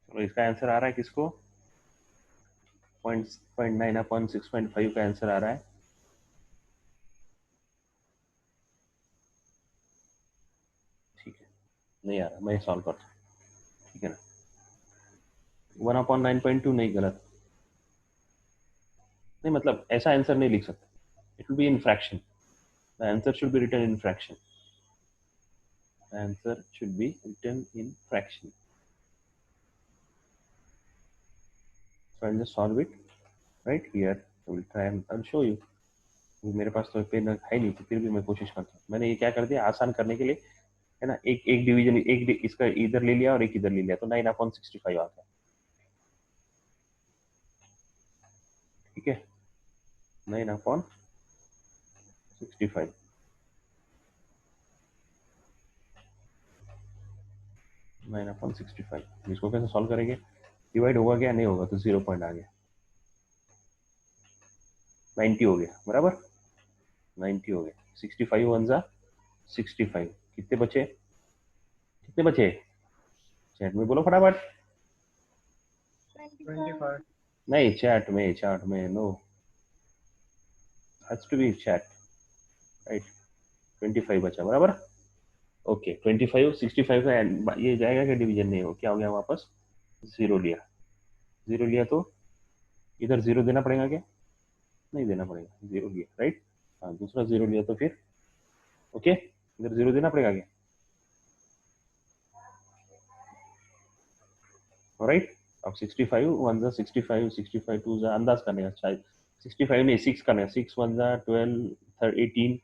तो इसका आंसर आ रहा है किसको? 0.9 अपॉन 6.5 का आंसर आ रहा है। ठीक है, नहीं आ रहा, मैं सॉल्व करता हूँ, ठीक है ना। 1/9.2 नहीं, गलत नहीं, मतलब ऐसा आंसर नहीं लिख सकते, it will be in fraction, the answer should be written in fraction, answer should be written in fraction. So I'll just solve it right here. I will try and I'll show you. मेरे पास तो pen है नहीं, तो फिर भी मैं कोशिश करता हूँ। मैंने ये क्या कर दिया आसान करने के लिए, है ना, एक एक डिवीजन, इसका इधर ले लिया और एक इधर ले लिया, तो 9/65 आ गया। ठीक है, 9/65, 9/65। इसको कैसे सॉल्व करेंगे? डिवाइड होगा क्या? नहीं होगा, तो 0 पॉइंट आ गया, 90 हो गया, बराबर 90 हो गया। 65 वन जा 65, कितने बचे? कितने बचे? चैट में बोलो फटाफट। 25. नहीं, चैट में no, has to be chat, right. 25 बचा, बराबर। ओके, 25 65 का ये जाएगा क्या? डिवीजन नहीं हो, क्या हो गया वापस? 0 लिया, 0 लिया तो इधर 0 देना पड़ेगा क्या? नहीं देना पड़ेगा, 0 लिया, राइट। हाँ, दूसरा 0 लिया तो फिर ओके, इधर 0 देना पड़ेगा क्या? राइट। अब 65 वन जा 65, 65 टू जा अंदाज करने का, शायद 65 नहीं 6 करने का, 6 वन जा 12, 18,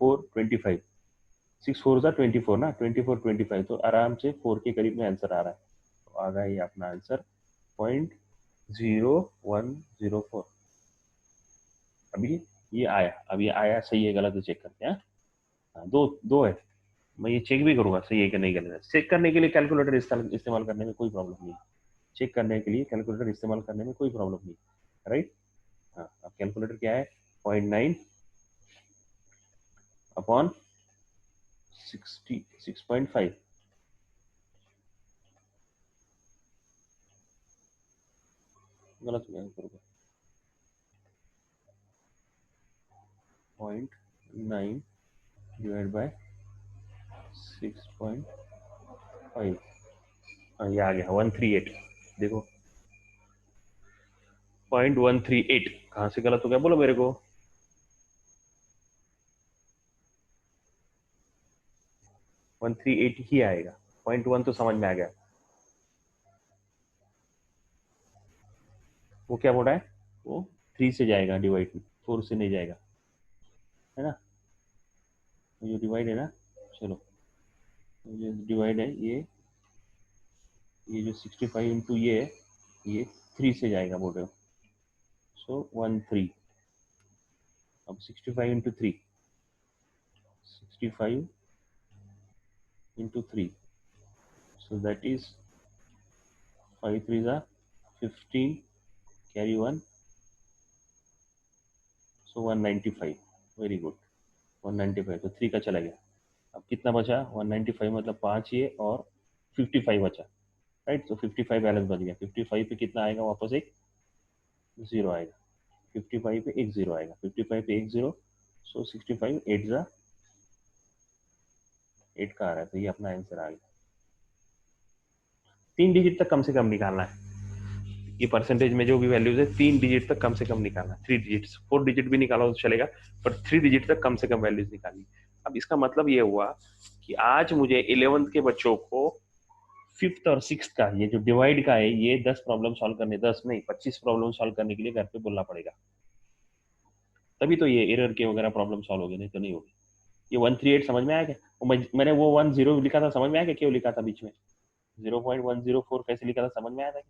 4, 25, 6 4 जा 24 ना, 24 25, तो आराम से 4 के करीब में आंसर आ रहा है। तो आ गया ये अपना आंसर 0.0104। अभी ये आया, अब ये आया सही है गलत है चेक करते हैं। हाँ, दो दो है, मैं ये चेक भी करूंगा सही है कि नहीं गलत है। चेक करने के लिए कैलकुलेटर इस्तेमाल करने में कोई प्रॉब्लम नहीं है, चेक करने के लिए कैलकुलेटर इस्तेमाल करने में कोई प्रॉब्लम नहीं, राइट। हाँ, अब कैलकुलेटर क्या है? 0.9 अपॉन 6.5, गलत हो गया, 0.9 डिवाइड बाय 6.5, हाँ ये आ गया 138, देखो 0.138, कहाँ से गलत हो गया बोलो मेरे को? 138 ही आएगा, 0.1 तो समझ में आ गया। वो क्या बोल रहा है? वो 3 से जाएगा डिवाइड, 4 से नहीं जाएगा, है ना। ये डिवाइड है ना, चलो ये डिवाइड है, ये जो 65 इंटू ये है, ये 3 से जाएगा बोल रहे हो, सो 13। अब 65 into 3, 65 into 3, so that is 5 3 जा 15, carry 1, so 195, वेरी गुड, 195, तो 3 का चला गया। अब कितना बचा? 195 मतलब 5 ये और 55 बचा, राइट। तो 55 बैलेंस बच गया, 55 पे कितना आएगा वापस? एक 0 आएगा, 55 पे एक जीरो आएगा, 55 पे एक जीरो, सो 65 8 जा 8 का आ रहा है, तो ये अपना आंसर आ गया। 3 डिजिट तक कम से कम निकालना है, ये परसेंटेज में जो भी वैल्यूज है 3 डिजिट तक कम से कम निकालना, 3 डिजिट, 4 डिजिट भी निकालो तो चलेगा, पर 3 डिजिट तक कम से कम वैल्यूज निकालनी। अब इसका मतलब ये हुआ कि आज मुझे 11th के बच्चों को 5th और 6th का ये जो डिवाइड का है, ये 10 प्रॉब्लम सॉल्व करने, 10 नहीं 25 प्रॉब्लम सॉल्व करने के लिए घर पे बोलना पड़ेगा, तभी तो ये एरर के वगैरह प्रॉब्लम सॉल्व होगी, नहीं तो नहीं होगी। ये 138 समझ में आया क्या? मैंने वो 10 लिखा था, समझ में आया क्या क्यों लिखा था बीच में? 0.104 कैसे लिखा था, समझ में आया था?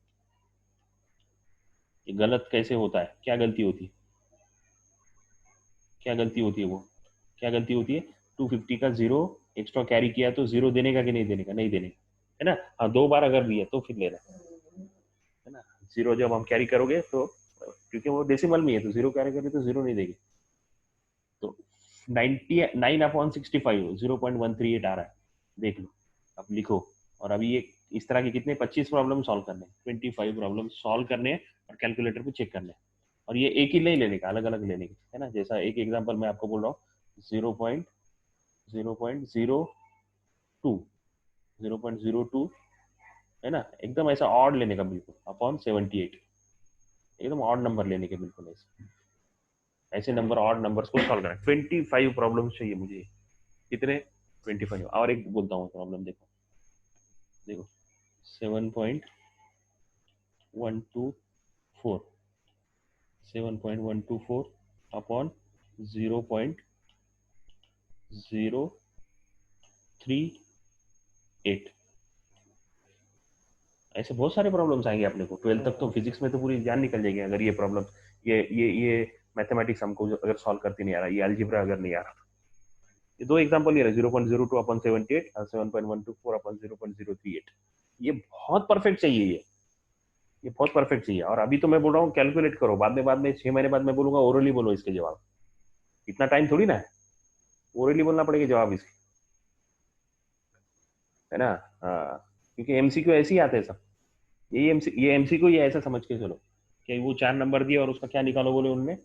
ये गलत कैसे होता है, क्या गलती होती है, क्या गलती होती है वो, क्या गलती होती है? 250 का जीरो एक्स्ट्रा कैरी किया तो जीरो देने का कि नहीं देने का? नहीं देने का, है ना? हाँ, 2 बार अगर दिया तो फिर लेना, है ना? जीरो जब हम कैरी करोगे तो, क्योंकि वो डेसिमल में है तो जीरो कैरी करोगे तो जीरो नहीं देगी, तो 99/65 0.138 आ रहा है, देख लो। अब लिखो, और अभी ये इस तरह के कितने 25 प्रॉब्लम सॉल्व करने, 25 प्रॉब्लम सॉल्व करने और कैलकुलेटर पे चेक करने, और ये एक ही नहीं लेने का, अलग अलग लेने का, है ना? जैसा एक एग्जांपल मैं आपको बोल रहा हूँ, 0.02 0.02, है ना? एकदम ऐसा ऑड लेने का बिल्कुल, अपॉन 78, एकदम ऑड नंबर लेने के, बिल्कुल ऐसे ऐसे नंबर, ऑड नंबर्स को सॉल्व करना। 25 प्रॉब्लम चाहिए मुझे, कितने? 25। और एक बोलता हूँ प्रॉब्लम, देखो देखो, 7.124 7.124 अपॉन 0.038, ऐसे बहुत सारे प्रॉब्लम्स आएंगे अपने को। 12 तक तो फिजिक्स में तो पूरी जान निकल जाएगी अगर ये प्रॉब्लम, ये मैथमेटिक्स हमको अगर सॉल्व करते नहीं आ रहा, ये अलजेब्रा अगर नहीं आ रहा। ये दो एग्जांपल ले रहे, 0.02 अपॉन 78 और 7.124 अपॉन 0.038। ये बहुत परफेक्ट चाहिए, ये बहुत परफेक्ट चाहिए। और अभी तो मैं बोल रहा हूँ कैलकुलेट करो, बाद में 6 महीने बाद मैं बोलूंगा ओरली बोलो इसके जवाब, इतना टाइम थोड़ी ना है, ओरली बोलना पड़ेगा जवाब इसके, है ना? हाँ, क्योंकि एमसीक्यू ऐसे ही आते हैं सब, ये एमसीक्यू ये ऐसा समझ के चलो कि वो 4 नंबर दिए और उसका क्या निकालो बोले उनने,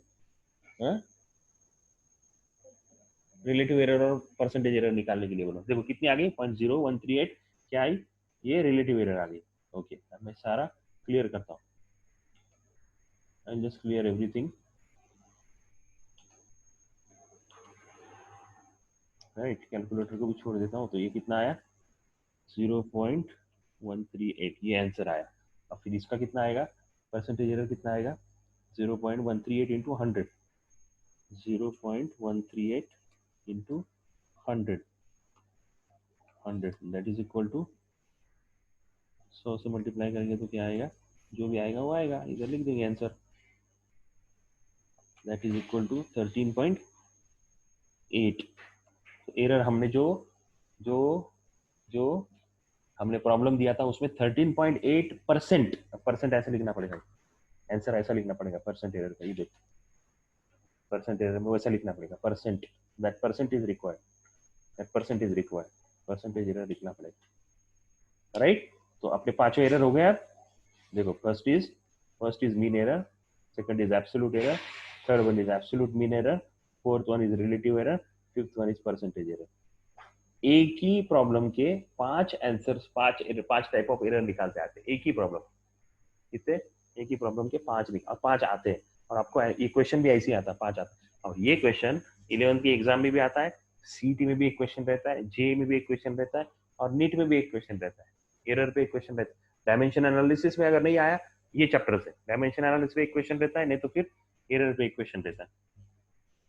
रिलेटिव एरर और परसेंटेज एरर निकालने के लिए बोलो। देखो कितनी आ गई, 0.0138 क्या आई? ये रिलेटिव एरर आ गई। ओके, अब मैं सारा क्लियर करता हूँ, I just clear everything, right? Calculator को भी छोड़ देता हूँ, तो ये कितना आया? 0.138, ये आंसर आया। अब फिर इसका कितना आएगा, परसेंटेज एरर कितना आएगा? 0.138 into 100, 0.138 into 100, 100 that is equal to 100 से मल्टीप्लाई करेंगे तो क्या आएगा? जो भी आएगा वो आएगा, इधर लिख देंगे answer, that is equal to 13.8। Error हमने जो जो जो हमने प्रॉब्लम दिया था उसमें 13.8%, परसेंट ऐसे लिखना पड़ेगा, आंसर ऐसा लिखना पड़ेगा परसेंट एरर का, ये देखो परसेंट एरर में वैसा लिखना पड़ेगा, percent, that percent is required, that percent is required, percentage error लिखना पड़ेगा, राइट? तो अपने पांचों एरर हो गए। अब देखो, first is mean error, second is absolute error, third one is absolute mean error, fourth one is relative error, fifth one is percentage error. एक ही प्रॉब्लम के 5 आंसर्स, 5 टाइप ऑफ एरर निकालते आते हैं, एक ही प्रॉब्लम, कितने? एक ही प्रॉब्लम के 5 और 5 आते हैं, और आपको ये क्वेश्चन भी ऐसे ही आता है, 5 आता है। और ये क्वेश्चन 11th के एग्जाम में भी आता है, सीटी में भी एक क्वेश्चन रहता है, जे में भी एक क्वेश्चन रहता है, और नीट में भी एक क्वेश्चन रहता है, एरर पे एक क्वेश्चन रहता है। डायमेंशन एनालिसिस में अगर नहीं आया, ये चैप्टर से डायमेंशन एनालिसिस पे एक क्वेश्चन रहता है, नहीं तो फिर एरर पे एक क्वेश्चन रहता है,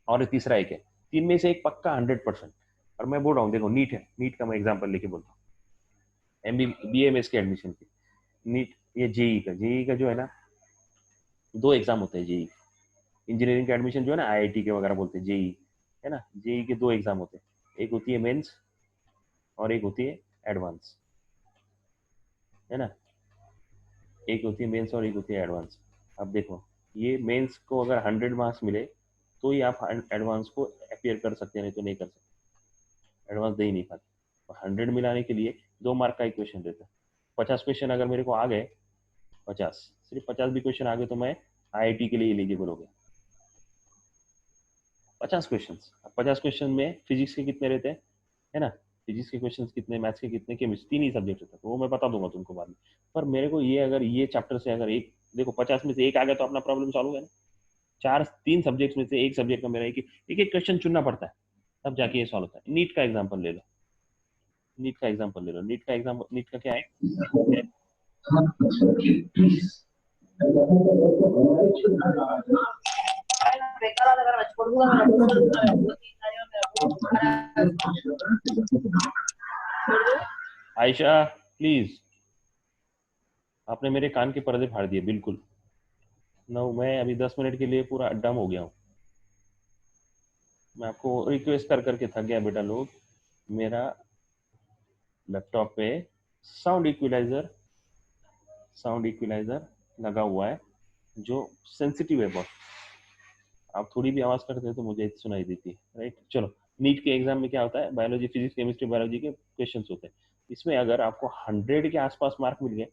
और तीसरा एक है, 3 में से एक पक्का 100%। और मैं बोल रहा हूँ, देखो नीट है, नीट का मैं एग्जाम्पल लेके बोलता हूँ, BMS के एडमिशन की नीट, ये जेई का जो है ना, 2 एग्जाम होते हैं जेई, इंजीनियरिंग का एडमिशन जो है ना, IIT के वगैरह बोलते हैं जेई, है ना? जेई के 2 एग्जाम होते हैं, एक होती है मेंस और एक होती है एडवांस, है ना? एक होती है मेंस और एक होती है एडवांस। अब देखो, ये मेंस को अगर 100 मार्क्स मिले तो ही आप एडवांस को अपियर कर सकते हैं, नहीं तो नहीं कर सकते, एडवांस दे ही नहीं पाते। तो 100 मिलाने के लिए 2 मार्क का एक क्वेश्चन रहता है। 50 क्वेश्चन अगर मेरे को आ गए, 50, सिर्फ 50 भी क्वेश्चन आ गए तो मैं IIT के लिए एलिजिबल हो गया, 50 क्वेश्चन। 50 क्वेश्चन में फिजिक्स के कितने रहते हैं, है ना, फिजिक्स के क्वेश्चंस कितने, मैथ्स के कितने, केमिस्ट्री, 3 ही सब्जेक्ट रहते हैं, तो वो मैं बता दूंगा तुमको बाद में। पर मेरे को ये, अगर ये चैप्टर से अगर एक देखो 50 में से एक आ गया तो अपना प्रॉब्लम सॉल्व हो गया ना। 3 सब्जेक्ट में से एक सब्जेक्ट का मेरा एक क्वेश्चन चुनना पड़ता है, तब जाके ये सॉल्व होता है। नीट का एग्जाम्पल ले लो, नीट का एग्जाम्पल ले लो। नीट का एग्जाम, नीट का क्या है, आयशा प्लीज, आपने मेरे कान के पर्दे फाड़ दिए बिल्कुल। नो, मैं अभी 10 मिनट के लिए पूरा अड्डम हो गया हूँ। मैं आपको रिक्वेस्ट कर करके थक गया बेटा लोग। मेरा लैपटॉप पे साउंड इक्विलाइजर लगा हुआ है जो सेंसिटिव है बहुत। आप थोड़ी भी आवाज करते हो तो मुझे सुनाई देती है, राइट। चलो, नीट के एग्जाम में क्या होता है, बायोलॉजी, फिजिक्स, केमिस्ट्री, बायोलॉजी के क्वेश्चन होते हैं। इसमें अगर आपको 100 के आसपास मार्क मिल गए,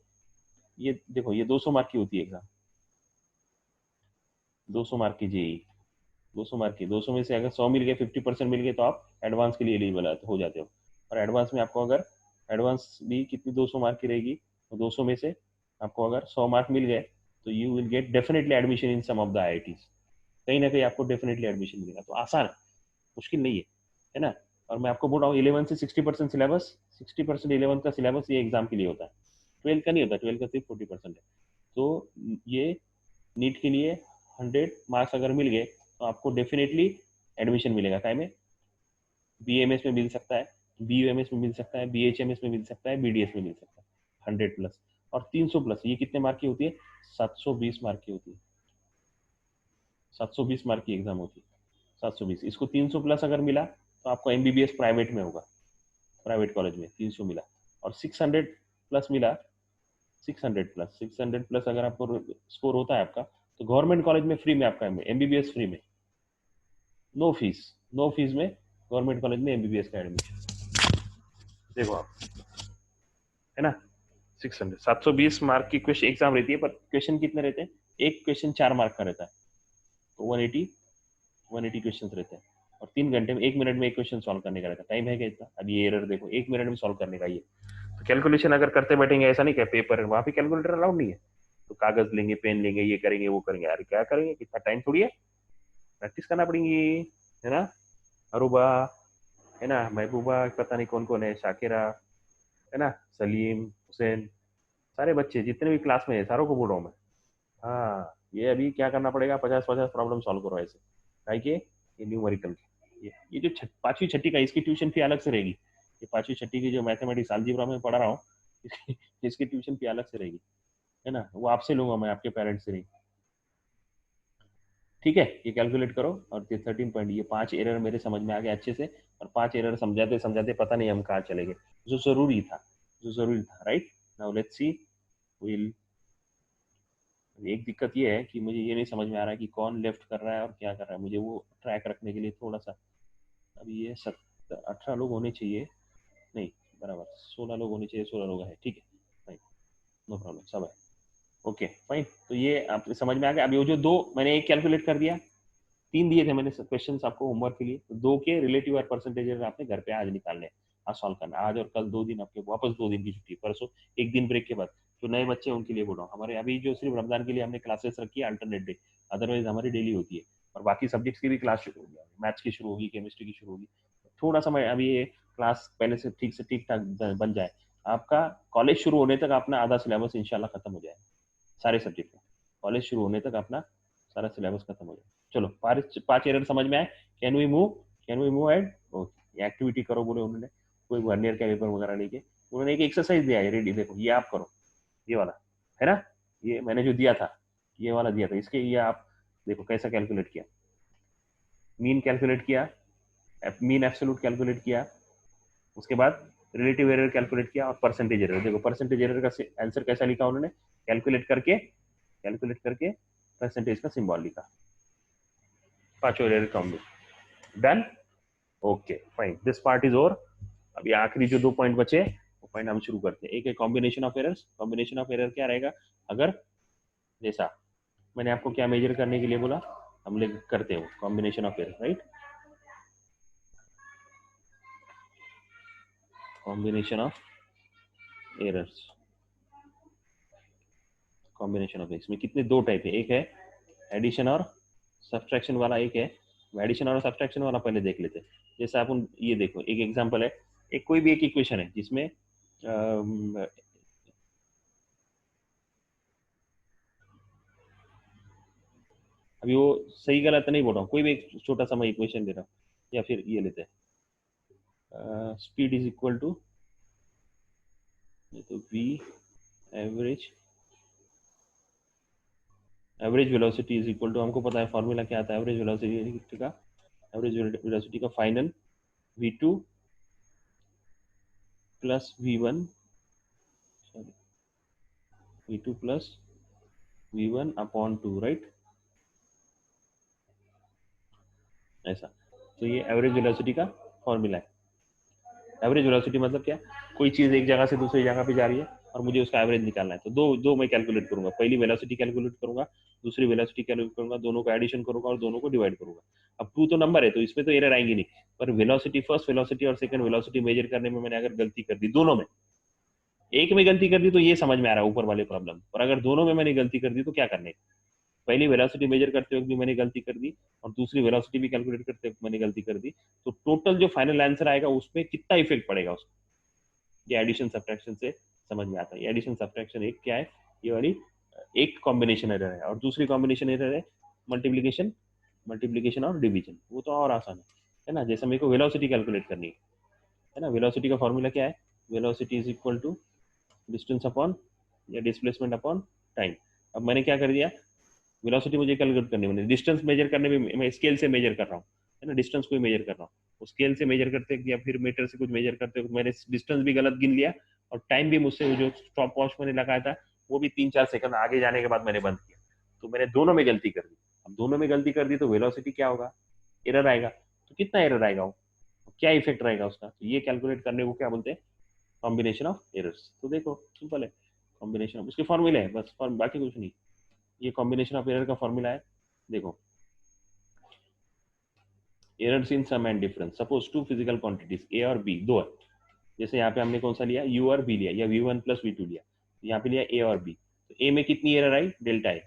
ये देखो ये 200 मार्क की होती है एग्जाम, 200 मार्क की जेई, 200 मार्क की, 200 में से अगर 100 मिल गए, 50% मिल गए, तो आप एडवांस के लिए एलिजिबल हो जाते हो। और एडवांस में आपको अगर एडवांस भी कितनी 200 मार्क की रहेगी, तो 200 में से आपको अगर 100 मार्क मिल गए तो you will get definitely admission in some of the IITs. कहीं ना कहीं आपको डेफिनेटली एडमिशन मिलेगा, तो आसान है, मुश्किल नहीं है ना। और मैं आपको बोल रहा हूँ 11 से 60% सिलेबस, 60% 11 का सिलेबस ये एग्जाम के लिए होता है, 12 का नहीं होता, 12 का सिर्फ 40% है। तो ये नीट के लिए 100 मार्क्स अगर मिल गए तो आपको डेफिनेटली एडमिशन मिलेगा। काय में, बीएमएस में मिल सकता है, बीयूएमएस में मिल सकता है, बीएचएमएस में मिल सकता है, बीडीएस में मिल सकता है। 100 प्लस और 300 प्लस, ये कितने मार्क की होती है, 720 मार्क की होती है। 720 मार्क की एग्जाम होती है, 720। इसको 300 प्लस अगर मिला तो आपको एमबीबीएस प्राइवेट में होगा, प्राइवेट कॉलेज में 300 मिला। और 600 प्लस मिला, 600 प्लस अगर आपको स्कोर होता है आपका, तो गवर्नमेंट कॉलेज में फ्री में आपका एमबीबीएस फ्री में, नो फीस, नो फीस में गवर्नमेंट कॉलेज में एमबीबीएस का एडमिशन। देखो आप, है ना, 600, 720 मार्क की क्वेश्चन एग्जाम रहती है, पर क्वेश्चन कितने रहते हैं, एक क्वेश्चन 4 मार्क का रहता है, तो 180 क्वेश्चन रहते हैं। और 3 घंटे में 1 मिनट में एक क्वेश्चन सॉल्व करने का रहता है। टाइम है क्या इतना, अब ये एरर देखो, 1 मिनट में सॉल्व करने का ये। तो कैलकुलेशन अगर करते बैठेंगे, ऐसा नहीं क्या पेपर वहां पे कैलकुलेटर अलाउड नहीं है, तो कागज लेंगे, पेन लेंगे, ये करेंगे वो करेंगे, यार क्या करेंगे, कितना टाइम थोड़ी है, प्रैक्टिस करना पड़ेगी, है ना। अरुबा, है ना, महबूबा, पता नहीं कौन कौन है, शाकिरा, है ना, सलीम, हुसैन, सारे बच्चे जितने भी क्लास में है सारों को बोल रहा हूँ मैं। हाँ, ये अभी क्या करना पड़ेगा, 50-50 प्रॉब्लम सॉल्व करो ऐसे, काहे के ये न्यूमेरिकल, ये जो 5वीं 6ठी का, इसकी ट्यूशन फी अलग से रहेगी। ये 5वीं 6ठी की जो मैथमेटिक्स अलजेब्रा में पढ़ा रहा हूँ, इसकी ट्यूशन फी अलग से रहेगी, है ना, वो आपसे लूंगा मैं, आपके पेरेंट्स से नहीं। ठीक है, ये कैलकुलेट करो। और ये 13 पॉइंट, ये 5 एरर मेरे समझ में आ गए अच्छे से। और 5 एरर समझाते समझाते पता नहीं हम कहाँ चले गए, जो जरूरी था, जो जरूरी था, right. Now let's see, will, एक दिक्कत ये है कि मुझे ये नहीं समझ में आ रहा है कि कौन लेफ्ट कर रहा है और क्या कर रहा है, मुझे वो ट्रैक रखने के लिए थोड़ा सा, अभी ये 18 लोग होने चाहिए, नहीं बराबर 16 लोग होने चाहिए, 16 लोग है, ठीक है, फाइन, नो प्रॉब्लम, सब है, ओके फाइन। तो ये आप समझ में आ गया। अब ये जो दो मैंने एक कैलकुलेट कर दिया, 3 दिए थे मैंने क्वेश्चन आपको होमवर्क के लिए, तो 2 के रिलेटिव और परसेंटेज आपने घर पे आज निकालने हैं, आज सॉल्व करना, आज और कल 2 दिन आपके, वापस 2 दिन की छुट्टी, परसों 1 दिन ब्रेक के बाद। जो नए बच्चे हैं उनके लिए बोल रहा हूँ, हमारे अभी जो सिर्फ रमजान के लिए हमने क्लासेस रखी है अल्टरनेट डे, अदरवाइज हमारी डेली होती है। और बाकी सब्जेक्ट्स की भी क्लास शुरू होगी, मैथ्स की शुरू होगी, केमिस्ट्री की शुरू होगी। थोड़ा सा मैं अभी ये क्लास पहले से ठीक ठाक बन जाए, आपका कॉलेज शुरू होने तक अपना आधा सिलेबस इंशाल्लाह खत्म हो जाए, सारे सब्जेक्ट में, कॉलेज शुरू होने तक अपना सारा सिलेबस खत्म हो जाए। चलो, 5 एरर समझ में आए, can we move ahead, okay. Activity करो बोले उन्होंने, कोई वर्नियर का पेपर वगैरह लेके, उन्होंने एक एक्सरसाइज दिया है रेडी, देखो ये आप करो, ये वाला, है ना, ये मैंने जो दिया था, ये वाला दिया था, इसके ये आप देखो कैसा कैलकुलेट किया, मीन कैलकुलेट किया, मीन एब्सोल्यूट कैलकुलेट किया, उसके बाद रिलेटिव एरर कैलकुलेट किया, और परसेंटेज एरर, देखो परसेंटेज एरर का आंसर कैसा लिखा उन्होंने, कैलकुलेट करके परसेंटेज का सिंबल लिखा, 5 error count, done, okay fine, this part is over. अभी आखिरी जो 2 पॉइंट बचे, वो पॉइंट हम शुरू करते हैं। एक है combination of errors. Combination of error क्या रहेगा, अगर जैसा मैंने आपको क्या मेजर करने के लिए बोला, हम लोग करते हो combination of error, right. Combination of errors, combination of, इसमें कितने दो टाइप है, एक है एडिशन और सब्सट्रैक्शन वाला, एक है एडिशन और सब्सट्रैक्शन वाला। पहले देख लेते हैं। जैसे आप ये देखो, एक एग्जांपल है, एक कोई भी एक इक्वेशन है जिसमें अभी वो सही गलत नहीं बोल रहा हूँ, कोई भी एक छोटा सा मैं इक्वेशन दे रहा हूँ, या फिर ये लेते हैं, स्पीड इज इक्वल टू, तो we average, average velocity is equal to, हमको पता है फॉर्मूला क्या आता है एवरेज वेलोसिटी का, एवरेज वेलोसिटी का final v2 plus v1, sorry v2 plus v1 upon 2, right, ऐसा। तो ये एवरेज वेलोसिटी का फॉर्मूला है। एवरेज वेलोसिटी मतलब क्या, कोई चीज़ एक जगह से दूसरी जगह पे जा रही है और मुझे उसका एवरेज निकालना है, तो दो दो मैं कैलकुलेट करूंगा, पहली वेलोसिटी कैलकुलेट करूंगा, दूसरी वेलोसिटी कैलकुलेट करूंगा, दोनों को एडिशन करूंगा और दोनों को डिवाइड करूंगा। अब टू तो नंबर है तो इसमें तो एरर आएंगी नहीं, पर वेलोसिटी, फर्स्ट वेलोसिटी और सेकंड वेलोसिटी मेजर करने में मैंने अगर गलती कर दी, दोनों में, एक में गलती कर दी तो ये समझ में आ रहा है ऊपर वाले प्रॉब्लम, और अगर दोनों में मैंने गलती कर दी तो क्या करने, पहली वेलोसिटी मेजर करते वक्त भी मैंने गलती कर दी और दूसरी वेलोसिटी भी कैलकुलेट करते वक्त मैंने गलती कर दी, तो टोटल जो फाइनल आंसर आएगा उसमें कितना इफेक्ट पड़ेगा उसको, ये एडिशन सब्ट्रैक्शन से समझ में आता है। एडिशन सब्ट्रैक्शन एक क्या है, ये वाली एक कॉम्बिनेशन एरर है, और दूसरी कॉम्बिनेशन एरर है मल्टीप्लीकेशन, मल्टीप्लीकेशन और डिवीजन, वो तो और आसान है ना। जैसे मेरे को वेलोसिटी कैलकुलेट करनी है ना, वेलोसिटी का फॉर्मूला क्या है, velocity is equal to distance upon या डिस्प्लेसमेंट अपॉन टाइम। अब मैंने क्या कर दिया, वेलोसिटी मुझे कैलकुलेट करनी है, मैंने डिस्टेंस मेजर करने में मैं स्केल से मेजर कर रहा हूँ, है ना, डिस्टेंस को मेजर कर रहा हूँ, स्केल से मेजर करते या फिर मीटर से कुछ मेजर करते हो, मैंने डिस्टेंस भी गलत गिन लिया और टाइम भी मुझसे जो स्टॉप वॉच मैंने लगाया था वो भी 3-4 सेकंड आगे जाने के बाद मैंने बंद किया, तो मैंने दोनों में गलती कर दी। अब दोनों में गलती कर दी तो वेलोसिटी क्या होगा, एरर आएगा, तो कितना एरर आएगा वो, क्या इफेक्ट रहेगा उसका, तो ये कैलकुलेट करने को क्या बोलते हैं, कॉम्बिनेशन ऑफ एरर्स। तो देखो सिंपल है, कॉम्बिनेशन ऑफ, इसके फॉर्मूले है बस, बाकी कुछ नहीं, ये कॉम्बिनेशन ऑफ एरर का फॉर्मूला है। देखो, errors in sum and difference, suppose two physical quantities A और बी, दो है, जैसे यहाँ पे हमने कौन सा लिया, यू और बी लिया, या v1 प्लस v2 लिया, तो यहाँ पे लिया ए और बी, तो ए में कितनी error I, delta A,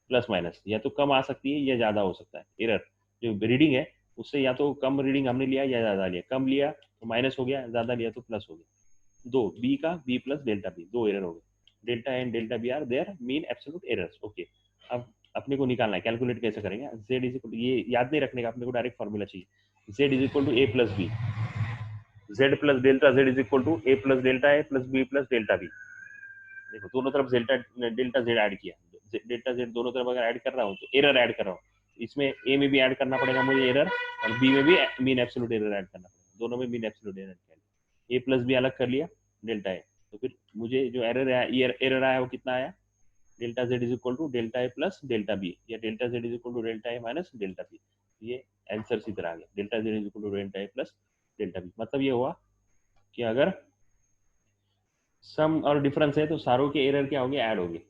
plus minus, या तो कम आ सकती है या ज्यादा हो सकता है एरर, जो रीडिंग है उससे या तो कम रीडिंग हमने लिया या ज्यादा लिया, कम लिया तो माइनस हो गया, ज्यादा लिया तो प्लस हो गया, दो बी का बी प्लस डेल्टा बी, दो एरर हो गए, delta and delta B are their mean absolute errors, okay. अब अपने को निकालना है, कैलकुलेट कैसे करेंगे, जेड इज इक्वल, ये याद नहीं रखने का, अपने को डायरेक्ट फॉर्मूला चाहिए, Z is equal to A plus B, Z plus delta Z is equal to A plus delta A plus B plus delta B. देखो दोनों तरफ डेल्टा डेल्टा जेड ऐड किया, डेल्टा जेड दोनों तरफ अगर add कर रहा हूँ तो एरर ऐड कर रहा हूँ, इसमें ए में भी ऐड करना पड़ेगा मुझे एरर, और बी में भी मीन एब्सोल्यूट एरर ऐड करना पड़ेगा, दोनों में मीन एब्सोल्यूट एरर किया, ए प्लस बी अलग कर लिया, डेल्टा ए, तो फिर मुझे जो एरर आया वो कितना आया, delta Z is equal to delta A plus delta B, या delta Z is equal to delta A minus delta B, ये आंसर सीधा आ गया, delta Z is equal to delta A plus delta B. मतलब ये हुआ कि अगर सम और डिफरेंस है तो सारों के एरर क्या होंगे, ऐड होंगे,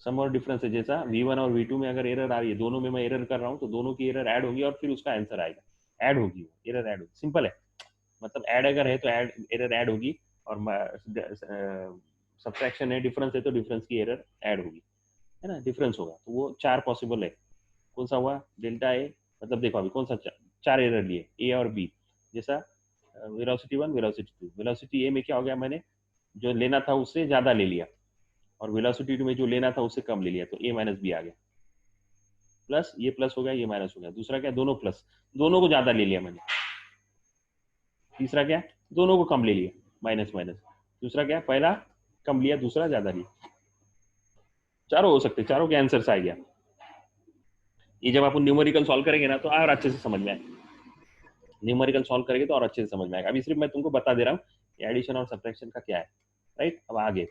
सम और डिफरेंस है, जैसा v1 और v2 में अगर एरर आ रही है, दोनों में मैं एरर कर रहा हूँ तो दोनों की एरर ऐड होगी और फिर उसका आंसर आएगा, ऐड होगी, एरर ऐड होगी, सिंपल है। मतलब ऐड अगर है तो ऐड एरर ऐड होगी, और सब्ट्रैक्शन है, डिफरेंस है तो डिफरेंस की एरर ऐड होगी, है ना, डिफरेंस होगा, तो वो चार पॉसिबल है, कौन सा हुआ, डेल्टा ए, मतलब देखो अभी कौन सा चार एरर लिए, ए और बी, जैसा velocity one velocity two, velocity A में क्या हो गया, मैंने जो लेना था उससे ज्यादा ले लिया, और वेलोसिटी टू में जो लेना था उससे कम ले लिया, तो ए माइनस बी आ गया, प्लस ये प्लस हो गया, ये माइनस हो गया, दूसरा क्या, दोनों प्लस, दोनों को ज्यादा ले लिया मैंने, तीसरा क्या, दोनों को कम ले लिया, माइनस माइनस, दूसरा क्या, पहला कम लिया, दूसरा ज्यादा लिया, चारों हो सकते, चारों के आंसर आ गया। ये जब आप न्यूमेरिकल सॉल्व करेंगे ना तो और अच्छे से समझ में आएगा, न्यूमेरिकल सॉल्व करेंगे तो और अच्छे से समझ में आएगा, अभी सिर्फ मैं तुमको बता दे रहा हूँ एडिशन और सब्ट्रैक्शन का क्या है, राइट। अब आगे,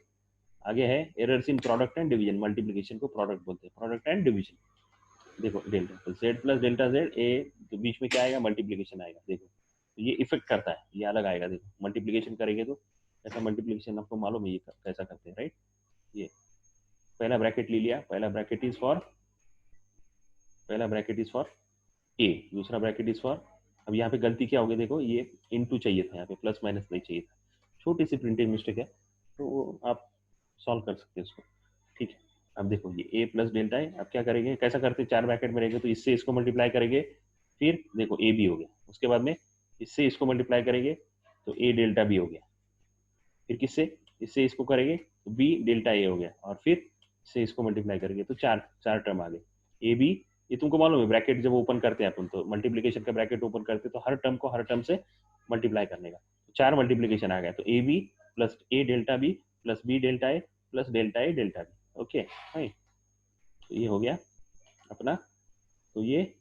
आगे है errors in product and division, multiplication को प्रोडक्ट बोलते हैं, प्रोडक्ट एंड डिवीजन। देखो डेल्टा, तो Z plus delta Z A, तो बीच में क्या आएगा, मल्टीप्लिकेशन आएगा, देखो तो ये इफेक्ट करता है, ये अलग आएगा, देखो मल्टीप्लिकेशन करेंगे तो ऐसा मल्टीप्लिकेशन आपको मालूम है ये कैसा करते हैं, राइट। ये पहला ब्रैकेट ले लिया, पहला ब्रैकेट इज फॉर ए, दूसरा ब्रैकेट इज फॉर अब यहाँ पे गलती क्या हो गई देखो, ये इनटू चाहिए था, यहाँ पे प्लस माइनस नहीं चाहिए था, छोटी सी प्रिंटिंग मिस्टेक है, तो वो आप सॉल्व कर सकते हैं उसको। ठीक है, अब देखो ये ए प्लस डेल्टा है, अब क्या करेंगे, कैसा करते हैं, 4 ब्रैकेट में रहेंगे तो इससे इसको मल्टीप्लाई करेंगे, फिर देखो ए बी हो गया, उसके बाद में इससे इसको मल्टीप्लाई करेंगे तो ए डेल्टा बी हो गया, फिर किससे, इससे इसको करेंगे तो बी डेल्टा ए हो गया, और फिर इससे इसको मल्टीप्लाई करेंगे तो चार चार टर्म आ गए ए बी। ये तुमको मालूम है ब्रैकेट जब ओपन करते हैं अपन, तो मल्टीप्लीकेशन का ब्रैकेट ओपन करते हैं तो हर टर्म को हर टर्म से मल्टीप्लाई करने का, तो 4 मल्टीप्लीकेशन आ गया, तो A B plus A delta B plus B delta A plus delta A delta B. Okay fine, तो ये हो गया अपना, तो ये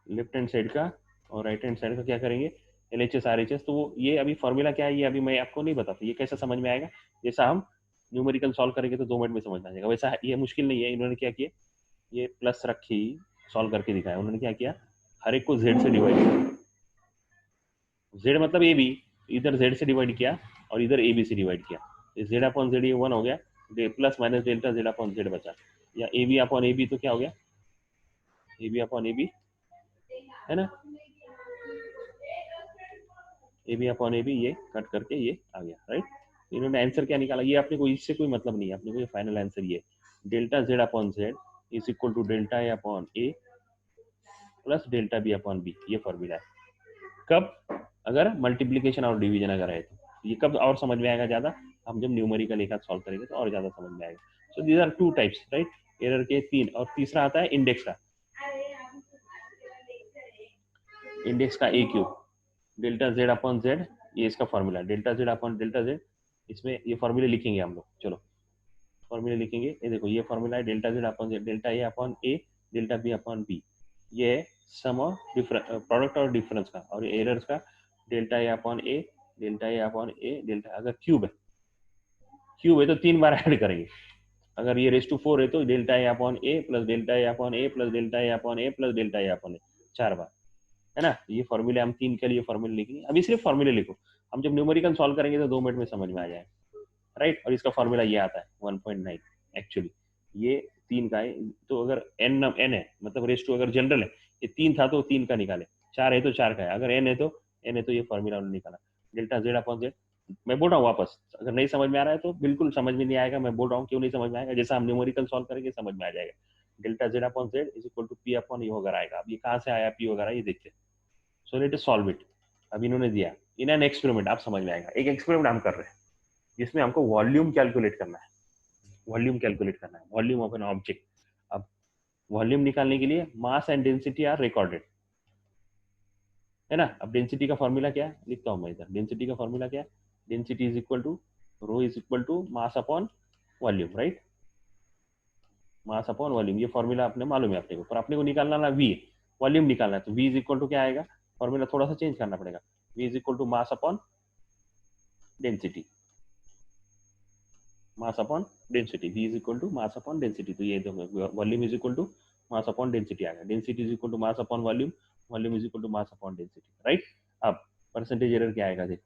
लेफ्ट हैंड साइड का और राइट हैंड साइड का क्या करेंगे, L H S R H S. तो वो ये अभी फॉर्मूला क्या है ये अभी मैं आपको नहीं बताता, ये कैसे समझ में आएगा, जैसा हम न्यूमेरिकल सॉल्व करेंगे तो 2 मिनट में समझ में आ जाएगा, वैसा ये मुश्किल नहीं है। इन्होंने क्या किया, ये प्लस रखी सॉल्व करके दिखाया, उन्होंने क्या किया, हर एक को जेड से डिवाइड किया, जेड मतलब ए बी, इधर जेड से डिवाइड किया और इधर ए बी से डिवाइड किया, जेड अपॉन जेड ये 1 हो गया, plus minus delta Z upon Z बचा, या A B upon A B तो क्या हो गया, A B upon A B है ना, A B upon A B, ये कट करके ये आ गया राइट। इन्होंने आंसर क्या निकाला, ये अपने को इससे कोई मतलब नहीं है, अपने को ये फाइनल आंसर ये delta Z upon Z is equal to delta A upon A plus delta B upon B, ये फॉर्मूला है। कब, अगर मल्टीप्लीकेशन और डिवीजन अगर है तो ये कब और समझ में आएगा ज्यादा, हम जब न्यूमेरिकल एक साथ सॉल्व करेंगे तो और ज्यादा समझ में आएगा। So these are 2 types right, error के 3, और तीसरा आता है इंडेक्स का, इंडेक्स का A cube delta Z upon Z, ये इसका formula delta Z upon delta Z, इसमें ये फॉर्मूले लिखेंगे हम लोग, चलो फॉर्मूले लिखेंगे, ये देखो ये फॉर्मूला है delta Z upon Z delta A upon A delta B upon B, ये है सम ऑफ प्रोडक्ट और डिफरेंस का, और एरर्स का delta A upon A delta A upon A delta, अगर क्यूब है तो 3 बार ऐड करेंगे, अगर ये रेस टू 4 है तो delta A upon A plus delta A upon A plus delta A upon A plus delta A upon ए, 4 बार है ना। ये फॉर्मूले हम 3 के लिए फॉर्मूले लिखेंगे, अभी सिर्फ फॉर्मूले लिखो, हम जब न्यूमेरिकल सॉल्व करेंगे तो 2 मिनट में समझ में आ जाएगा राइट। और इसका फॉर्मूला ये आता है 1.9, एक्चुअली ये 3 का है, तो अगर n है मतलब रेस टू अगर जनरल है, ये 3 था तो 3 का निकाले, 4 है तो 4 का है, अगर n है तो ये फॉर्मूला उन्होंने निकाला डेल्टा जेड अपॉन जेड। मैं बोल रहा हूँ वापस, अगर नहीं समझ में आ रहा है तो बिल्कुल समझ में नहीं आएगा, मैं बोल रहा हूँ क्यों नहीं समझ में आएगा, जैसा हम न्यूमेरिकल सॉल्व करेंगे समझ में आ जाएगा। Delta Z upon Z is equal to P upon U वगैरह आएगा, अब ये कहाँ से आया पी वगैरह ये देखते हैं। So let us solve it, अब इन्होंने दिया इन एन एक्सपेरिमेंट, आप समझ में आएगा, एक एक्सपेरिमेंट हम कर रहे हैं जिसमें हमको वॉल्यूम कैलकुलेट करना है, वॉल्यूम कैलकुलेट करना है, वॉल्यूम ऑफ एन ऑब्जेक्ट। अब वॉल्यूम निकालने के लिए mass and density are recorded है ना। अब डेंसिटी का फॉर्मूला क्या है लिखता हूं मैं इधर, डेंसिटी का फॉर्मूला क्या है, density is equal to rho is equal to mass upon volume right, mass upon volume, ये फॉर्मूला आपने मालूम है अपने को, पर अपने को निकालना ना वी, वॉल्यूम निकालना है, तो वी इज इक्वल टू क्या आएगा, फॉर्मूला थोड़ा सा चेंज करना पड़ेगा, V is equal to mass upon density, mass upon density, v is equal to mass upon density, तो ये volume is equal to mass upon density आ गया, density is equal to mass upon volume, volume is equal to mass upon density right. अब percentage error क्या आएगा देख,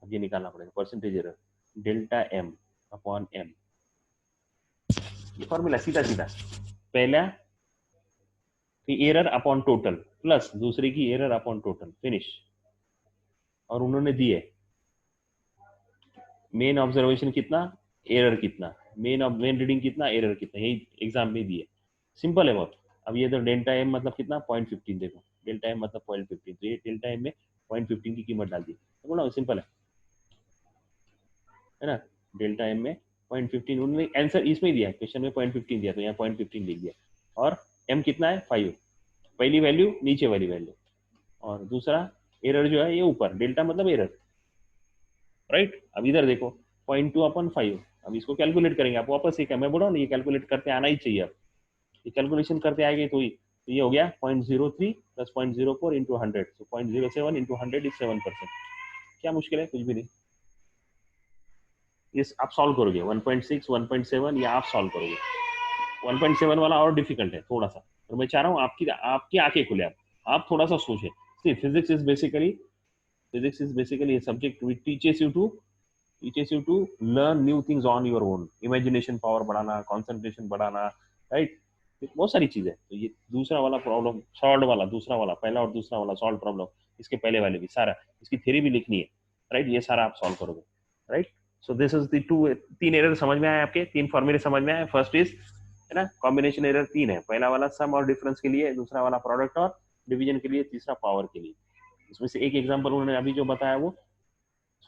अब ये निकालना पड़ेगा percentage error delta M upon M, ये फॉर्मूला सीधा सीधा, पहला की एरर अपॉन टोटल प्लस दूसरे की एरर अपॉन टोटल, फिनिश। और उन्होंने दिए मेन ऑब्जर्वेशन कितना, एरर कितना, मेन रीडिंग कितना, एरर कितना, यही एग्जाम में दिए, सिंपल है बहुत। अब ये तो डेल्टा एम मतलब कितना 0.15, देखो डेल्टा एम मतलब 0.15, तो ये डेल्टा एम में 0.15 की कीमत डाल दी, तो बोला सिंपल है ना, डेल्टा एम में 0.15, उन्होंने आंसर इसमें दिया, क्वेश्चन में 0.15 दिया तो यहाँ 0.15 लिख दिया, और एम कितना है 5, पहली वैल्यू नीचे वाली वैल्यू, और दूसरा एरर जो है ये ऊपर, डेल्टा मतलब एरर राइट। अब इधर देखो 0.2/5, अब इसको कैलकुलेट करेंगे, आप वापस से क्या मैं बोल रहा हूँ ना, ये कैलकुलेट करते आना ही चाहिए, अब ये कैलकुलेशन करते आएंगे तो ही, तो ये हो गया 0.03 प्लस 0.04 इंटू 100, तो 0.07 इंटू 100 इज 7%, क्या मुश्किल है, कुछ भी नहीं, इस आप सॉल्व करोगे 1.6 1.7 या आप सॉल्व करोगे, 1.7 वाला और डिफिकल्ट है थोड़ा सा, और मैं चाह रहा हूँ आपकी आंखें खुले, आप थोड़ा सा सोचे, physics is basically a subject which teaches you to learn new things on your own, imagination power बढ़ाना, concentration बढ़ाना, right? बहुत सारी चीज़ है। तो ये दूसरा वाला प्रॉब्लम, सॉल्व वाला, दूसरा वाला, पहला और दूसरा वाला सॉल्व प्रॉब्लम, इसके पहले वाले भी सारा, इसकी थ्योरी भी लिखनी है, राइट? ये सारा आप सॉल्व करोगे, right? So this is the two, तीन एरर समझ में आए आपके, तीन फॉर्मूले समझ में आए। फर्स्ट इज, है ना, कॉम्बिनेशन एरर तीन है, पहला वाला सम और डिफरेंस के लिए, दूसरा वाला प्रोडक्ट और डिवीजन के लिए, तीसरा पावर के लिए। इसमें से एक एग्जाम्पल उन्होंने अभी जो बताया वो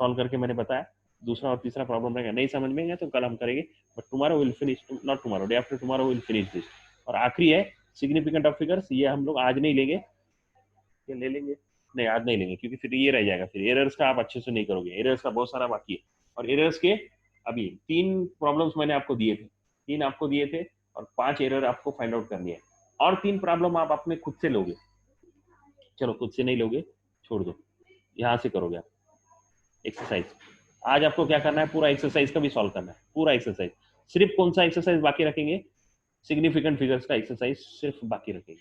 सॉल्व करके मैंने बताया। दूसरा और तीसरा प्रॉब्लम रहेगा, नहीं समझ में गया तो कल हम करेंगे, but tomorrow will finish, not tomorrow, day after tomorrow will finish this. और आखिरी है सिग्निफिकेंट ऑफ फिगर्स, ये हम लोग आज नहीं लेंगे, ये ले लेंगे, नहीं आज नहीं लेंगे, क्योंकि फिर ये रह जाएगा, फिर एरर्स का आप अच्छे से नहीं करोगे, एरर्स का बहुत सारा बाकी है। और एरर्स के अभी तीन प्रॉब्लम्स मैंने आपको दिए थे, तीन आपको दिए थे, और 5 एरर आपको फाइंड आउट करनी है, और 3 प्रॉब्लम आप अपने खुद से लोगे। चलो खुद से नहीं लोगे, छोड़ दो, यहाँ से करोगे आप एक्सरसाइज। आज आपको क्या करना है, पूरा एक्सरसाइज का भी सॉल्व करना है, पूरा एक्सरसाइज। सिर्फ कौन सा एक्सरसाइज बाकी रखेंगे, सिग्निफिकेंट फिगर्स का एक्सरसाइज सिर्फ बाकी रखेंगे,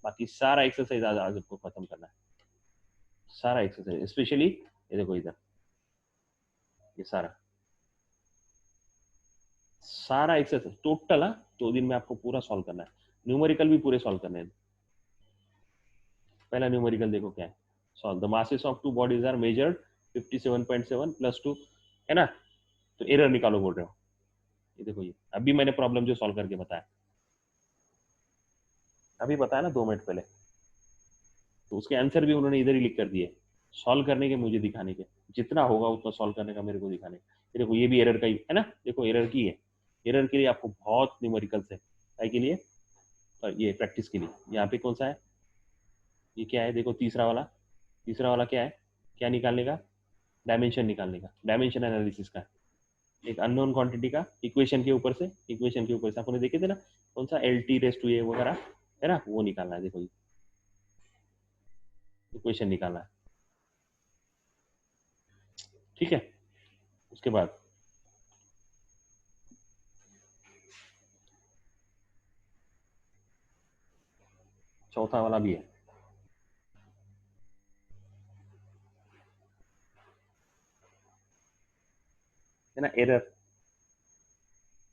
बाकी सारा एक्सरसाइज आज आज आपको खत्म करना है, सारा एक्सरसाइज। स्पेशली ये देखो इधर, ये सारा सारा एक्सरसाइज टोटल, 2 दिन में आपको पूरा सॉल्व करना है, न्यूमेरिकल भी पूरे सॉल्व करने हैं। पहला न्यूमेरिकल देखो क्या है, solve the masses of two bodies are measured 57.7 plus 2, है ना? तो एरर निकालो बोल रहे हो, ये देखो, ये अभी मैंने प्रॉब्लम जो सॉल्व करके बताया, अभी बताया ना 2 मिनट पहले, तो उसके आंसर भी उन्होंने इधर ही लिख कर दिए, सॉल्व करने के मुझे दिखाने के, जितना होगा उतना सॉल्व करने का मेरे को दिखाने। ये देखो, ये भी एरर का ही है ना, देखो एरर की है, एरर के लिए आपको बहुत न्यूमेरिकल्स है, काय के लिए, और ये प्रैक्टिस के लिए। यहाँ पे कौन सा है, ये क्या है, देखो तीसरा वाला, तीसरा वाला क्या है, क्या निकालने का, डायमेंशन निकालने का, डायमेंशन एनालिसिस का, एक अननोन क्वांटिटी का इक्वेशन के ऊपर से, इक्वेशन के ऊपर से आपने देखे थे ना, कौन सा एल टी रेस टू ए वगैरह, है ना, वो निकालना है। देखो ये इक्वेशन निकालना है, ठीक है। उसके बाद चौथा वाला भी है ना, एरर,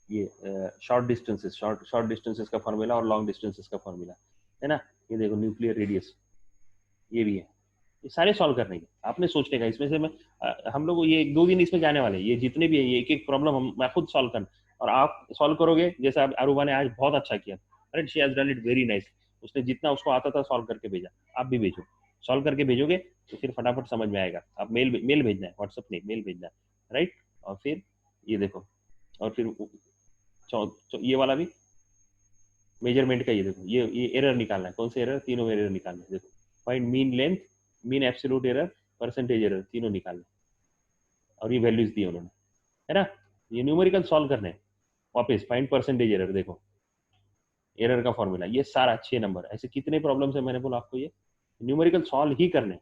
ये शॉर्ट डिस्टेंसेस, शॉर्ट डिस्टेंसेस का फॉर्मूला और लॉन्ग डिस्टेंसेस का फॉर्मूला, है ना। ये देखो न्यूक्लियर रेडियस, ये भी है, ये सारे सॉल्व करने के, आपने सोचने का, इसमें से मैं हम लोग ये 1-2 दिन इसमें जाने वाले हैं, ये जितने भी है, ये एक एक प्रॉब्लम हम मैं खुद सॉल्व करना, और आप सॉल्व करोगे, जैसे अब अरूबा ने आज बहुत अच्छा किया, अरे she has done it very nice, उसने जितना उसको आता था सॉल्व करके भेजा, आप भी भेजो, सॉल्व करके भेजोगे तो फिर फटाफट समझ में आएगा। आप मेल भेजना है, व्हाट्सअप नहीं, मेल भेजना है, राइट। और फिर ये देखो, और फिर ये वाला भी मेजरमेंट का, ये देखो, ये एरर निकालना है, कौन से एरर, तीनों एरर निकालना है, देखो, find mean length, mean absolute error, percentage error, तीनों निकालना, और ये वैल्यूज दी उन्होंने, है ना। ये न्यूमेरिकल सॉल्व करने हैं, वापस फाइंड परसेंटेज एरर, देखो एरर का फॉर्मूला, ये सारा 6 नंबर, ऐसे कितने प्रॉब्लम्स है मैंने बोला आपको, ये न्यूमेरिकल सॉल्व ही करने,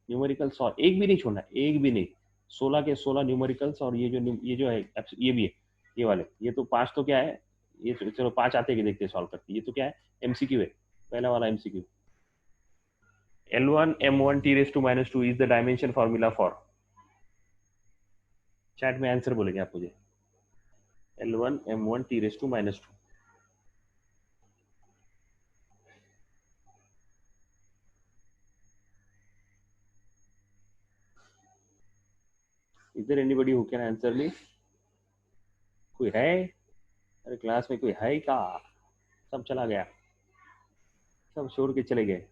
न्यूमेरिकल सॉल्व, एक भी नहीं छोड़ना, एक भी नहीं, 16 के 16 न्यूमेरिकल्स, और ये जो है ये भी है, ये वाले, ये तो 5 तो क्या है, ये चलो 5 आते कि देखते सॉल्व करते, ये तो क्या है, एमसीक्यू है, पहला वाला MCQ, L1 M1 T raised to minus 2 is the dimension formula for, chat में आंसर बोलेंगे आप मुझे, L1 M1 T raised to minus 2, is there anybody who can answer me, कोई है, अरे क्लास में कोई है क्या, सब चला गया, सब छोड़ के चले गए,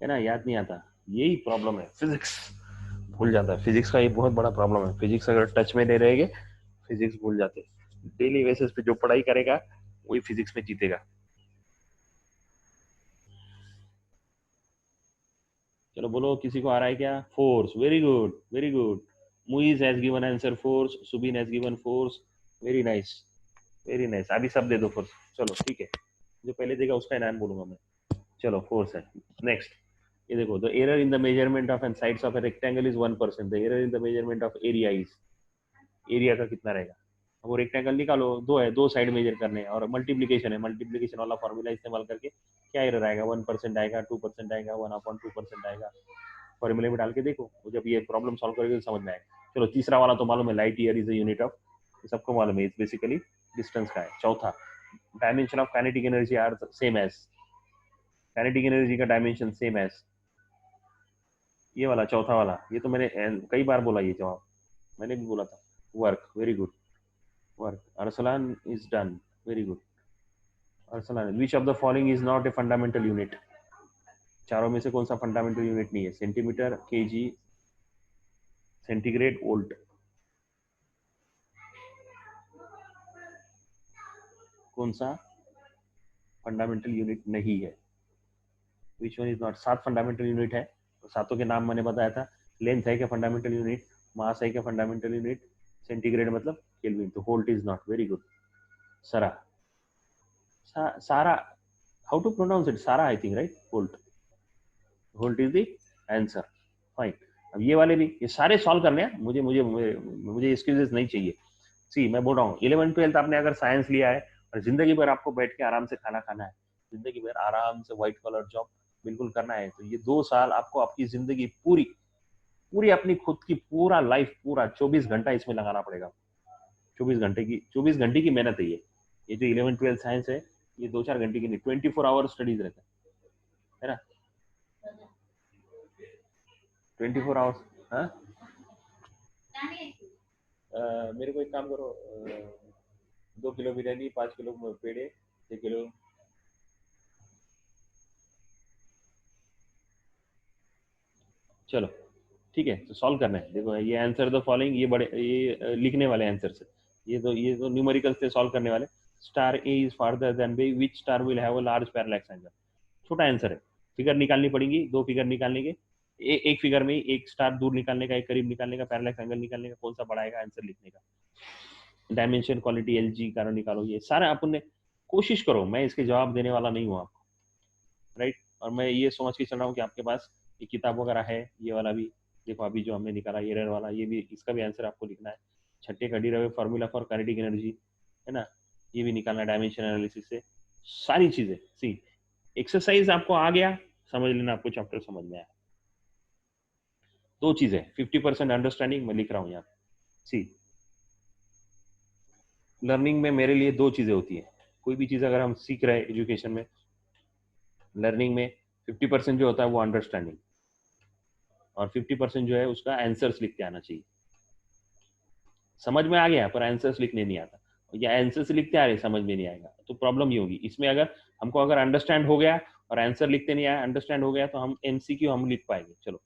है ना, याद नहीं आता, यही प्रॉब्लम है, फिजिक्स भूल जाता है, फिजिक्स का ये बहुत बड़ा प्रॉब्लम है, फिजिक्स अगर टच में नहीं रहेंगे, फिजिक्स भूल जाते, डेली बेसिस पे जो पढ़ाई करेगा वही फिजिक्स में जीतेगा। चलो बोलो, किसी को आ रहा है क्या, force, very good very good, Muiz has given answer force, Subin has given force, very nice very nice, अभी सब दे दो फोर्स, चलो ठीक है, जो पहले देगा उसका इनाम बोलूंगा मैं, चलो फोर्स है। नेक्स्ट, ये देखो, the error in the measurement of an sides of a rectangle is 1%, the error in the measurement of area is, area का कितना रहेगा, वो रेक्टेंगल निकालो, दो है, दो साइड मेजर करने और मल्टीप्लीकेशन है, मल्टीप्लीकेशन वाला फॉर्मूला इस्तेमाल करके क्या एरर आएगा, 1% आएगा, 2% आएगा, 1/2% आएगा, फॉर्मूले में डाल के देखो, जब ये प्रॉब्लम सॉल्व करोगे तो समझ में आएगा। चलो तीसरा वाला तो मालूम है, light year is a unit of, सबको मालूम है, बेसिकली डिस्टेंस का है। चौथा, dimension of kinetic energy are same as, kinetic energy का डायमेंशन सेम एज ये वाला चौथा वाला, ये तो मैंने कई बार बोला ये जवाब, मैंने भी बोला था। Work, very good, work. Arsalan is done, very good. Arsalan, which of the following is not a fundamental unit? चारों में से कौन सा फंडामेंटल यूनिट नहीं है? Centimetre, KG, centigrade, volt. कौन सा फंडामेंटल यूनिट नहीं है? Which one is not? 7 fundamental unit है, तो सातों के नाम मैंने बताया था। लेंथ है क्या फंडामेंटल यूनिट? मास है क्या फंडामेंटल यूनिट? सेंटीग्रेड मतलब केल्विन, तो volt is not. Very good. सरा, सारा, हाउ टू प्रोनाउंस इट? सारा I think, right? Volt, volt is the answer. Fine. अब ये वाले भी, ये सारे सॉल्व करने हैं, मुझे मुझे मुझे एक्सक्यूजेस नहीं चाहिए। सी, मैं बोल रहा हूँ 11 12 आपने अगर साइंस लिया है और जिंदगी भर आपको बैठ के आराम से खाना खाना है, जिंदगी भर आराम से व्हाइट कॉलर जॉब बिल्कुल करना है, तो ये 2 साल आपको आपकी जिंदगी पूरी पूरी अपनी खुद की पूरा लाइफ पूरा 24 घंटा इसमें लगाना पड़ेगा। 24 घंटे की मेहनत है ये जो 11 12 साइंस है, ये 2 4 घंटे की नहीं, 24 आवर स्टडीज रहता है ना? 24 आवर्स। हाँ, मेरे को एक काम करो, 2 किलो बिरयानी, 5 किलो पेड़े, 6 किलो। चलो ठीक है, तो सॉल्व करना है। देखो ये आंसर द फॉलोइंग, ये बड़े ये लिखने वाले आंसर से, ये तो न्यूमेरिकल से सॉल्व करने वाले। Star A is farther than B, which star will have a large parallax angle? छोटा आंसर है, फिगर निकालनी पड़ेगी, 2 फिगर निकालने के। एक फिगर में एक स्टार दूर निकालने का, एक करीब निकालने का, पैरेलैक्स एंगल निकालने का, कौन सा बढ़ाएगा आंसर लिखने का। डायमेंशन, क्वालिटी, एल जी कारण निकालो, ये सारा अपन कोशिश करो। मैं इसके जवाब देने वाला नहीं हूँ आपको, राइट? और मैं ये समझ के चल रहा हूँ कि आपके पास ये किताब वगैरह है, ये वाला भी देखो, अभी जो हमने निकाला एरर वाला, ये भी, इसका भी आंसर आपको लिखना है। छठे कड़ी रहे फॉर्मूला फॉर काइनेटिक एनर्जी, है ना, ये भी निकालना डायमेंशन एनालिसिस से, सारी चीजें। सी, एक्सरसाइज आपको आ गया, समझ लेना आपको चैप्टर समझ में आया। 2 चीजें, 50% अंडरस्टैंडिंग मैं लिख रहा हूँ यहाँ। सी, लर्निंग में मेरे लिए 2 चीजें होती है। कोई भी चीज अगर हम सीख रहे हैं एजुकेशन में, लर्निंग में 50% जो होता है वो अंडरस्टैंडिंग, और 50% जो है उसका आंसर्स लिख के आना चाहिए। समझ में आ गया पर आंसर्स लिखने नहीं आता, या आंसर्स लिखते आ रहे समझ में नहीं आएगा, तो प्रॉब्लम ये होगी इसमें। अगर हमको अगर अंडरस्टैंड हो गया और आंसर लिखते नहीं आया, अंडरस्टैंड हो गया तो हम एमसीक्यू हम लिख पाएंगे। चलो,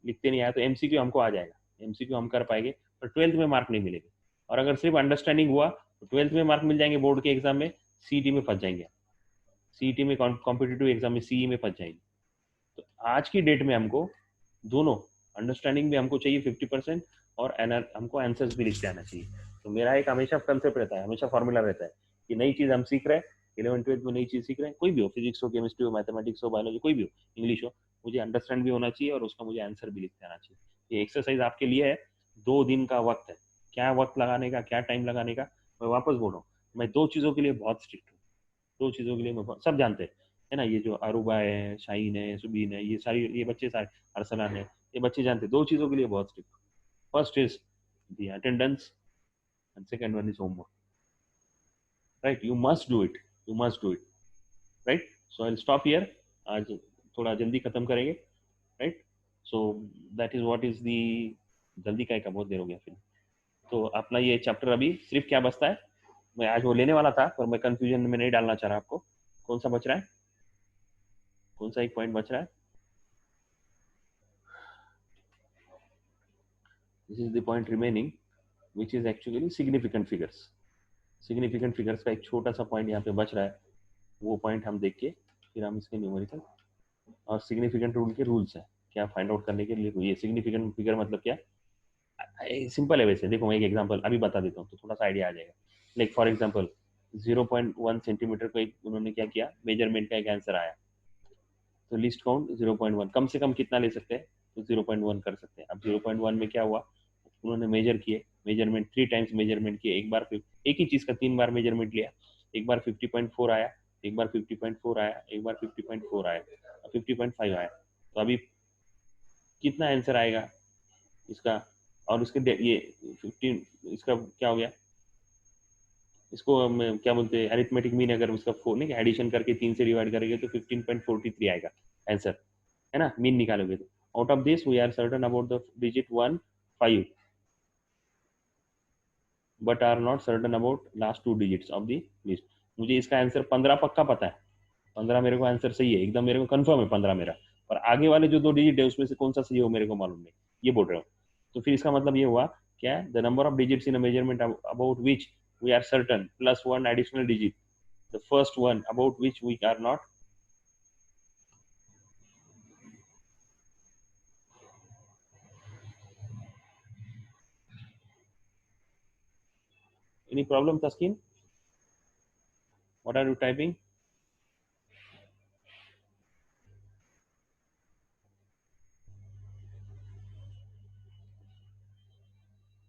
लिखते नहीं आया तो एमसीक्यू हमको आ जाएगा, एमसीक्यू हम कर पाएंगे, पर 12th में मार्क नहीं मिलेगा। और अगर सिर्फ अंडरस्टैंडिंग हुआ तो 12th में मार्क मिल जाएंगे, बोर्ड के एग्जाम में सीईटी में फंस जाएंगे, सीईटी में कॉम्पिटेटिव एग्जाम में सीई में फंस जाएंगे। तो आज की डेट में हमको दोनों, अंडरस्टैंडिंग भी हमको चाहिए 50%, और हमको आंसर्स भी लिख के आना चाहिए। तो मेरा एक हमेशा कंसेप्ट रहता है, हमेशा फॉर्मूला रहता है कि नई चीज हम सीख रहे हैं, 11 12 में नई चीज सीख रहे हैं, कोई भी हो, फिजिक्स हो, केमिस्ट्री हो, मैथमेटिक्स हो, बायोलॉजी, कोई भी हो, इंग्लिश हो, मुझे अंडरस्टैंड भी होना चाहिए और उसका मुझे आंसर भी लिख के आना चाहिए। ये एक्सरसाइज आपके लिए है, 2 दिन का वक्त है। क्या वक्त लगाने का, क्या टाइम लगाने का, मैं वापस बोल रहा हूँ, मैं 2 चीजों के लिए बहुत स्ट्रिक्ट हूँ। 2 चीजों के लिए मैं सब जानते हैं, है ना, ये जो अरुबा है, शाहीन है, सुबीन है, ये सारी, ये बच्चे सारे, अरसलान है, ये बच्चे जानते हैं 2 चीजों के लिए बहुत strict. First is the attendance and second one is homework, right? You must do it, you must do it, right? So I will stop here, आज थोड़ा जल्दी खत्म करेंगे, right? So that is what is the, जल्दी का बहुत देर हो गया फिर। तो अपना ये चैप्टर अभी सिर्फ क्या बचता है, मैं आज वो लेने वाला था पर मैं कंफ्यूजन में नहीं डालना चाह रहा आपको। कौन सा बच रहा है, कौन सा एक पॉइंट बच रहा है? This is the point remaining which is actually significant figures. Significant figures का एक छोटा सा पॉइंट यहाँ पे बच रहा है, वो पॉइंट हम देख के फिर हम इसके न्यूमेरिकल और सिग्निफिकेंट रूल के रूल्स हैं क्या फाइंड आउट करने के लिए। ये सिग्निफिकेंट फिगर मतलब क्या, सिंपल है वैसे। देखो मैं एक एग्जांपल अभी बता देता हूँ तो थोड़ा सा आइडिया आ जाएगा। लाइक फॉर एग्जांपल 0.1 सेंटीमीटर को एक उन्होंने क्या किया, मेजरमेंट का एक आंसर आया, तो लिस्ट काउंट 0.1, कम से कम कितना ले सकते हैं, तो 0.1 कर सकते हैं। अब 0.1 में क्या हुआ, उन्होंने मेजर किए, मेजरमेंट 3 टाइम्स मेजरमेंट किए, एक बार एक ही चीज का 3 बार मेजरमेंट लिया, एक बार 50.4 आया, एक बार 50.4 आया, एक बार 50.4 आया, 50.5 आया। तो अभी कितना आंसर आएगा इसका, और उसके ये 15, इसका क्या हो गया, इसको हम क्या बोलते हैं, अरिथमेटिक मीन अगर उसका नहीं एडिशन करके 3 से डिवाइड करेंगे तो 15.43 आएगा आंसर, है ना, मीन निकालोगे तो। Out of this we are certain about the digit 1 5 but are not certain about last 2 digits of the list. मुझे इसका आंसर 15 पक्का पता है, 15 मेरे को आंसर सही है एकदम, मेरे को कंफर्म है 15 मेरा, और आगे वाले जो 2 डिजिट है उसमें से कौन सा सही हो मेरे को मालूम नहीं, ये बोल रहे हो। तो फिर इसका मतलब ये हुआ क्या, the number of digits in a measurement about which we are certain plus 1 additional digit, the first one about which we are not। Any problem, Taskin? What are you typing?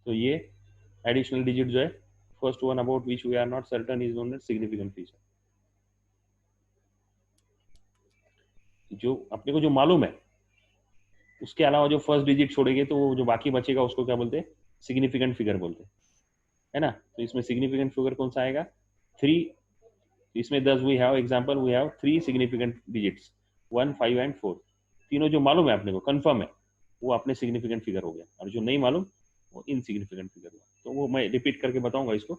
तो ये एडिशनल डिजिट जो है, first one about which we are not certain is known as significant feature. जो अपने को जो मालूम है उसके अलावा जो फर्स्ट डिजिट छोड़ेंगे तो वो जो बाकी बचेगा उसको क्या बोलते हैं, सिग्निफिकेंट फिगर बोलते हैं, है ना। तो इसमें सिग्निफिकेंट फिगर कौन सा आएगा, 3। इसमें 10 we have example, we have 3 significant digits 1 5 and 4, तीनों जो मालूम है अपने को कंफर्म है वो अपने सिग्निफिकेंट फिगर हो गया, और जो नहीं मालूम वो इनसिग्निफिकेंट फिगर हुआ। तो वो मैं रिपीट करके बताऊंगा इसको,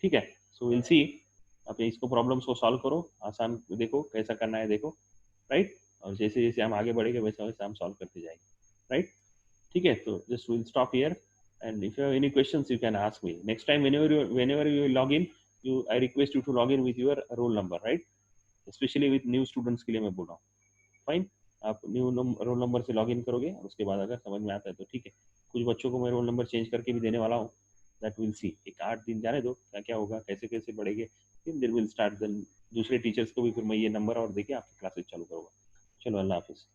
ठीक है। सो विल सी, आप इसको प्रॉब्लम्स को सॉल्व करो, आसान देखो कैसा करना है देखो, राइट। और जैसे जैसे हम आगे बढ़ेंगे वैसे वैसे हम सॉल्व करते जाएंगे, राइट। ठीक है, तो just will stop here, and if you have any questions you can ask me next time whenever you log in, you I request you to log in with your roll number, right, specially with new students के लिए मैं बोल रहा हूँ। Fine, आप new roll number से log in करोगे और उसके बाद अगर समझ में आता है तो ठीक है। कुछ बच्चों को मैं रोल नंबर चेंज करके भी देने वाला हूँ, दैट विल सी, एक 8 दिन जाने दो क्या क्या होगा, कैसे कैसे बढ़ेंगे, फिर देर विल स्टार्ट, देन दूसरे टीचर्स को भी फिर मैं ये नंबर और देके आपकी क्लासेस चालू करूँगा। चलो, अल्लाह हाफिज़।